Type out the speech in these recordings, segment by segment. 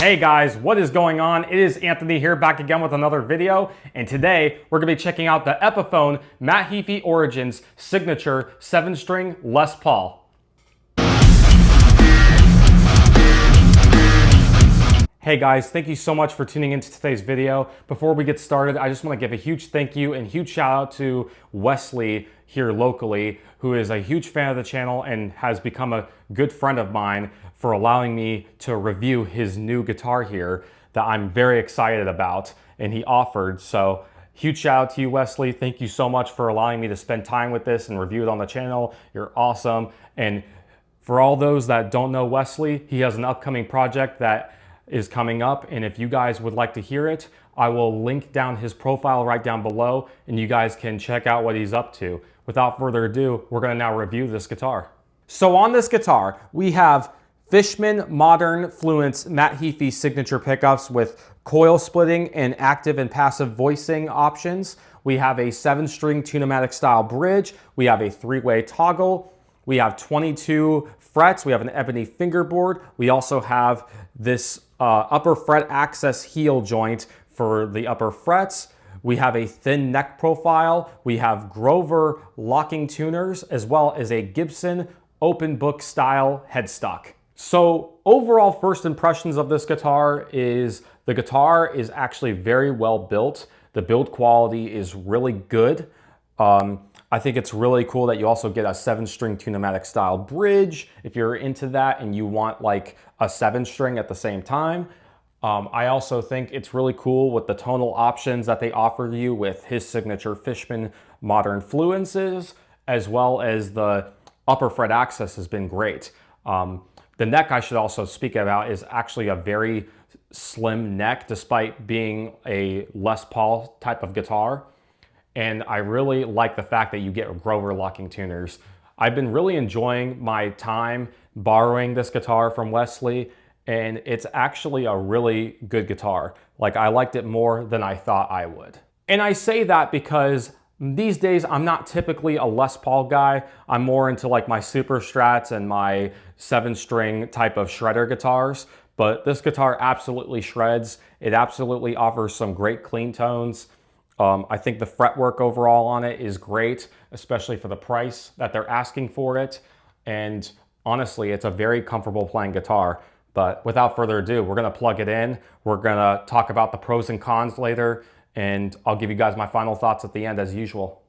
Hey guys, what is going on? It is Anthony here, back again with another video, and today we're going to be checking out the Epiphone Matt Heafy Origins signature 7-string Les Paul. Hey guys, thank you so much for tuning into today's video. Before we get started, I just want to give a huge thank you and huge shout out to Wesley here locally, who is a huge fan of the channel and has become a good friend of mine, for allowing me to review his new guitar here that I'm very excited about and he offered. So huge shout out to you, Wesley. Thank you so much for allowing me to spend time with this and review it on the channel. You're awesome. And for all those that don't know Wesley, he has an upcoming project that is coming up, and if you guys would like to hear it, I will link down his profile right down below and you guys can check out what he's up to. Without further ado, we're going to now review this guitar. So on this guitar, we have Fishman Modern Fluence Matt Heafy signature pickups with coil splitting and active and passive voicing options. We have a 7-string Tune-O-Matic style bridge. We have a 3-way toggle. We have 22 frets. We have an ebony fingerboard. We also have this upper fret access heel joint for the upper frets. We have a thin neck profile. We have Grover locking tuners, as well as a Gibson open book style headstock. So overall first impressions of this guitar is the guitar is actually very well built. The build quality is really good. I think it's really cool that you also get a 7-string Tune-O-Matic style bridge if you're into that and you want like a 7-string at the same time. I also think it's really cool with the tonal options that they offer you with his signature Fishman Modern Fluences, as well as the upper fret access has been great. The neck I should also speak about is actually a very slim neck despite being a Les Paul type of guitar. And I really like the fact that you get Grover locking tuners. I've been really enjoying my time borrowing this guitar from Wesley, and it's actually a really good guitar. Like, I liked it more than I thought I would. And I say that because these days I'm not typically a Les Paul guy. I'm more into like my Super Strats and my 7-string type of shredder guitars. But this guitar absolutely shreds. It absolutely offers some great clean tones. I think the fretwork overall on it is great, especially for the price that they're asking for it. And honestly, it's a very comfortable playing guitar. But without further ado, we're gonna plug it in. We're gonna talk about the pros and cons later, and I'll give you guys my final thoughts at the end as usual.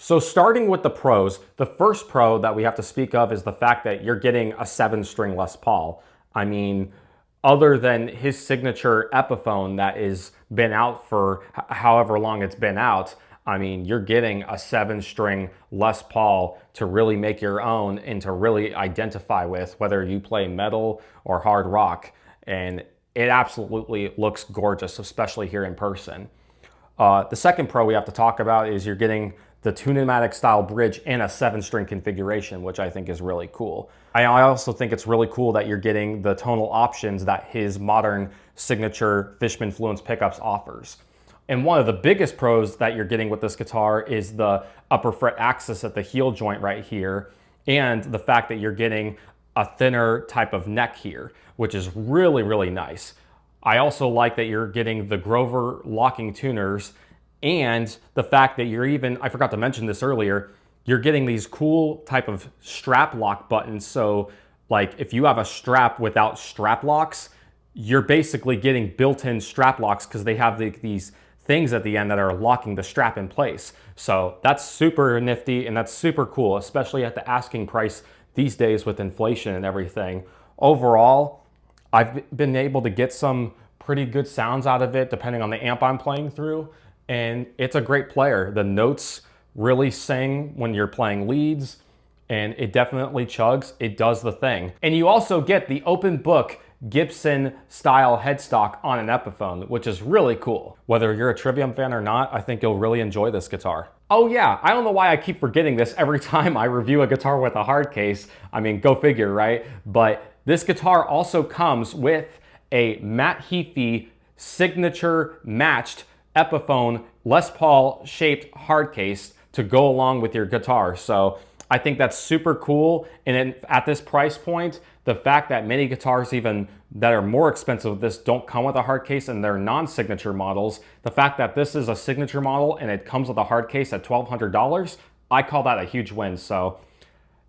So starting with the pros, the first pro that we have to speak of is the fact that you're getting a 7-string Les Paul. I mean, other than his signature Epiphone that is been out for however long it's been out, I mean, you're getting a 7-string Les Paul to really make your own and to really identify with, whether you play metal or hard rock. And it absolutely looks gorgeous, especially here in person. The second pro we have to talk about is you're getting the Tune-o-matic style bridge in a 7-string configuration, which I think is really cool. I also think it's really cool that you're getting the tonal options that his modern signature Fishman Fluence pickups offers. And one of the biggest pros that you're getting with this guitar is the upper fret axis at the heel joint right here, and the fact that you're getting a thinner type of neck here, which is really, really nice. I also like that you're getting the Grover locking tuners, and the fact that you're even, I forgot to mention this earlier, you're getting these cool type of strap lock buttons. So like if you have a strap without strap locks, you're basically getting built-in strap locks because they have these things at the end that are locking the strap in place. So that's super nifty and that's super cool, especially at the asking price these days with inflation and everything. Overall, I've been able to get some pretty good sounds out of it depending on the amp I'm playing through, and it's a great player. The notes really sing when you're playing leads, and it definitely chugs. It does the thing. And you also get the open book Gibson style headstock on an Epiphone, which is really cool. Whether you're a Trivium fan or not, I think you'll really enjoy this guitar. Oh yeah, I don't know why I keep forgetting this every time I review a guitar with a hard case. I mean, go figure, right? But this guitar also comes with a Matt Heafy signature matched Epiphone Les Paul shaped hard case to go along with your guitar. So I think that's super cool. And then at this price point, the fact that many guitars even that are more expensive than this don't come with a hard case and they're non-signature models, the fact that this is a signature model and it comes with a hard case at $1,200, I call that a huge win. So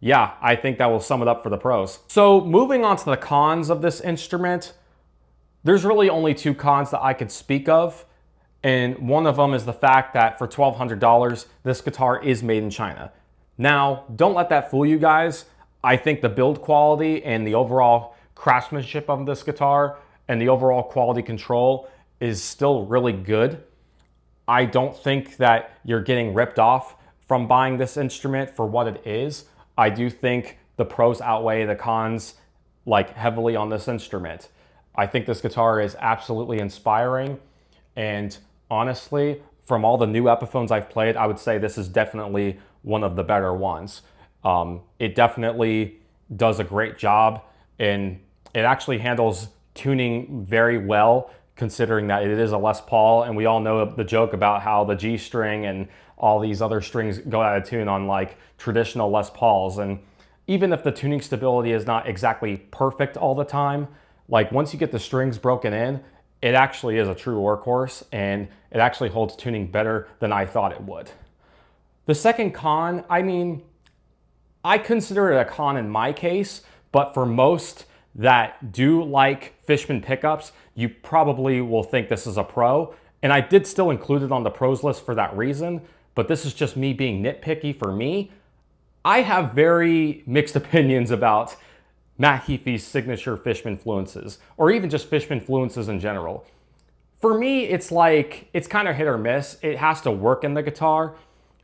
yeah, I think that will sum it up for the pros. So moving on to the cons of this instrument, there's really only 2 cons that I could speak of. And one of them is the fact that for $1,200, this guitar is made in China. Now, don't let that fool you guys. I think the build quality and the overall craftsmanship of this guitar and the overall quality control is still really good. I don't think that you're getting ripped off from buying this instrument for what it is. I do think the pros outweigh the cons like heavily on this instrument. I think this guitar is absolutely inspiring, and honestly, from all the new Epiphones I've played, I would say this is definitely one of the better ones. It definitely does a great job, and it actually handles tuning very well considering that it is a Les Paul, and we all know the joke about how the G string and all these other strings go out of tune on like traditional Les Pauls. And even if the tuning stability is not exactly perfect all the time, like once you get the strings broken in, it actually is a true workhorse, and it actually holds tuning better than I thought it would. The second con, I mean, I consider it a con in my case, but for most that do like Fishman pickups, you probably will think this is a pro. And I did still include it on the pros list for that reason, but this is just me being nitpicky for me. I have very mixed opinions about Matt Heafy's signature Fishman Fluences, or even just Fishman Fluences in general. For me, it's like, it's kind of hit or miss. It has to work in the guitar.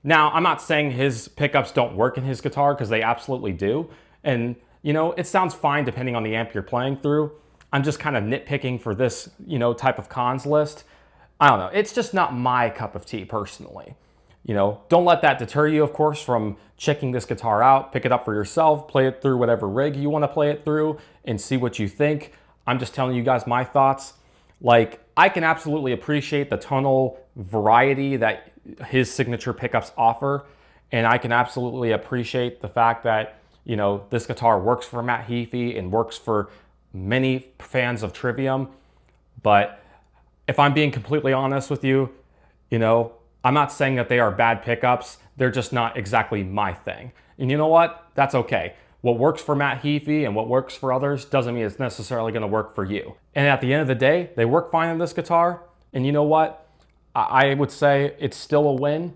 Now, I'm not saying his pickups don't work in his guitar, because they absolutely do. And, you know, it sounds fine depending on the amp you're playing through. I'm just kind of nitpicking for this, you know, type of cons list. I don't know. It's just not my cup of tea personally. You know, don't let that deter you, of course, from checking this guitar out. Pick it up for yourself, play it through whatever rig you want to play it through, and see what you think. I'm just telling you guys my thoughts. Like, I can absolutely appreciate the tonal variety that his signature pickups offer, and I can absolutely appreciate the fact that, you know, this guitar works for Matt Heafy and works for many fans of Trivium. But if I'm being completely honest with you, you know, I'm not saying that they are bad pickups. They're just not exactly my thing. And you know what? That's okay. What works for Matt Heafy and what works for others doesn't mean it's necessarily going to work for you. And at the end of the day, they work fine on this guitar. And you know what? I would say it's still a win,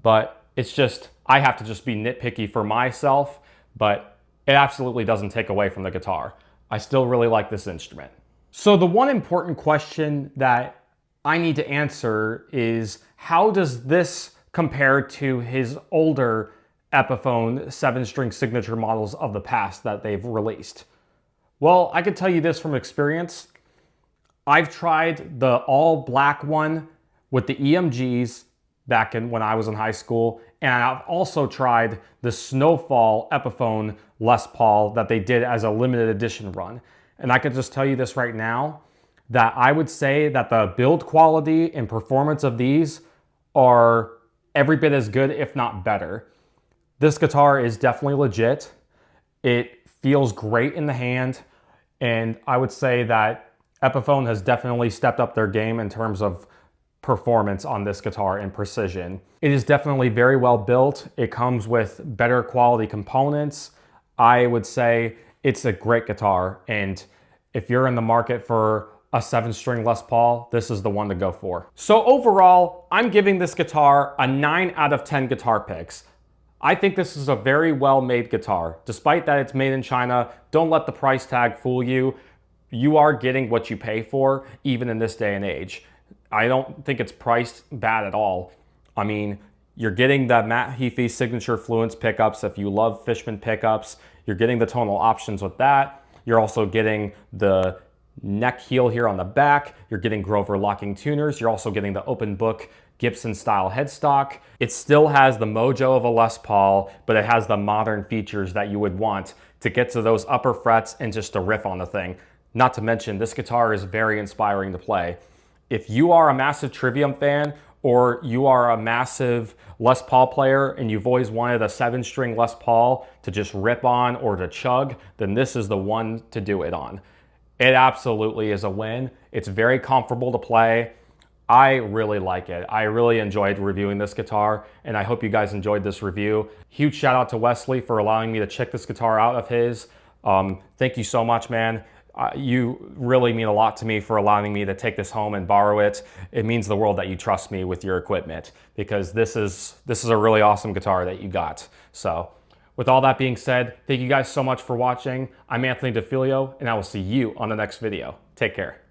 but It's just, I have to just be nitpicky for myself, but it absolutely doesn't take away from the guitar. I still really like this instrument. So the one important question that I need to answer is, how does this compare to his older Epiphone 7-string signature models of the past that they've released? Well, I can tell you this from experience. I've tried the all black one with the EMGs back when I was in high school, and I've also tried the Snowfall Epiphone Les Paul that they did as a limited edition run. And I can just tell you this right now, that I would say that the build quality and performance of these are every bit as good, if not better. This guitar is definitely legit. It feels great in the hand, and I would say that Epiphone has definitely stepped up their game in terms of performance on this guitar and precision. It is definitely very well built. It comes with better quality components. I would say it's a great guitar, and if you're in the market for a 7-string Les Paul, this is the one to go for. So overall, I'm giving this guitar a 9 out of 10 guitar picks. I think this is a very well-made guitar. Despite that it's made in China, don't let the price tag fool you. You are getting what you pay for, even in this day and age. I don't think it's priced bad at all. I mean, you're getting the Matt Heafy signature Fluence pickups. If you love Fishman pickups, you're getting the tonal options with that. You're also getting the neck heel here on the back. You're getting Grover locking tuners. You're also getting the open book Gibson style headstock. It still has the mojo of a Les Paul, but it has the modern features that you would want to get to those upper frets and just to riff on the thing. Not to mention, this guitar is very inspiring to play. If you are a massive Trivium fan, or you are a massive Les Paul player and you've always wanted a 7-string Les Paul to just rip on or to chug, then this is the one to do it on. It absolutely is a win. It's very comfortable to play. I really like it. I really enjoyed reviewing this guitar, and I hope you guys enjoyed this review. Huge shout out to Wesley for allowing me to check this guitar out of his. Thank you so much, man. You really mean a lot to me for allowing me to take this home and borrow it. It means the world that you trust me with your equipment, because this is a really awesome guitar that you got. So with all that being said, thank you guys so much for watching. I'm Anthony DeFilio, and I will see you on the next video. Take care.